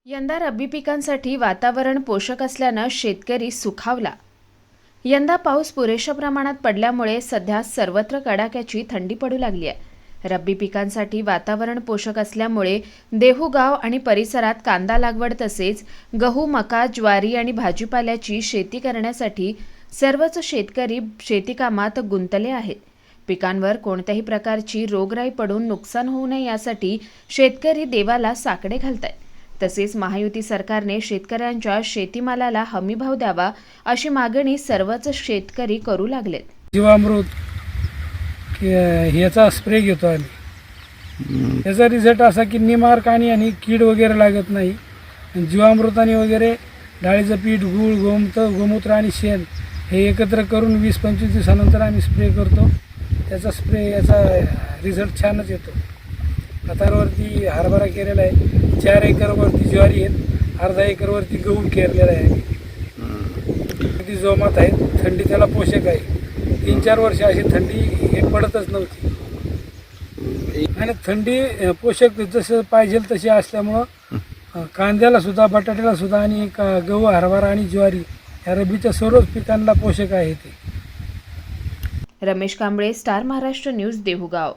यंदा रब्बी पिकांसाठी वातावरण पोषक असल्यानं शेतकरी सुखावला. यंदा पाऊस पुरेशा प्रमाणात पडल्यामुळे सध्या सर्वत्र कडाक्याची थंडी पडू लागली आहे. रब्बी पिकांसाठी वातावरण पोषक असल्यामुळे देहुगाव आणि परिसरात कांदा लागवड तसेच गहू, मका, ज्वारी आणि भाजीपाल्याची शेती करण्यासाठी सर्वच शेतकरी शेतीकामात गुंतले आहेत. पिकांवर कोणत्याही प्रकारची रोगराई पडून नुकसान होऊ नये यासाठी शेतकरी देवाला साकडे घालतायत. तसेच महायुती सरकारने शेतकऱ्यांच्या शेतीमालाला हमीभाव द्यावा अशी मागणी सर्वच शेतकरी करू लागलेत. जीवामृत ह्याचा स्प्रे घेतो आम्ही. त्याचा रिझल्ट असा की निमारकानी आणि कीड वगैरे लागत नाही. जीवामृताने वगैरे डाळीचं पीठ, गूळ, गोमूत्र आणि शेण हे एकत्र करून 20-25 दिवसानंतर आम्ही स्प्रे करतो. त्याचा स्प्रे याचा रिझल्ट छानच येतो. खतावरती हरभरा केलेला आहे, 4 एकरवरती ज्वारी आहेत, अर्धा एकरवरती गहू केलेला आहे. किती जोमात आहे, थंडी त्याला पोषक आहे. 3-4 वर्ष अशी थंडी हे पडतच नव्हती आणि थंडी पोषक जसं पाहिजे तशी असल्यामुळं कांद्याला सुद्धा, बटाट्याला सुद्धा आणि गहू, हरभरा आणि ज्वारी या रब्बीच्या सर्वच पिकांना पोषक आहे ते. Ramesh Kamble, Star Maharashtra News, देहुगाव.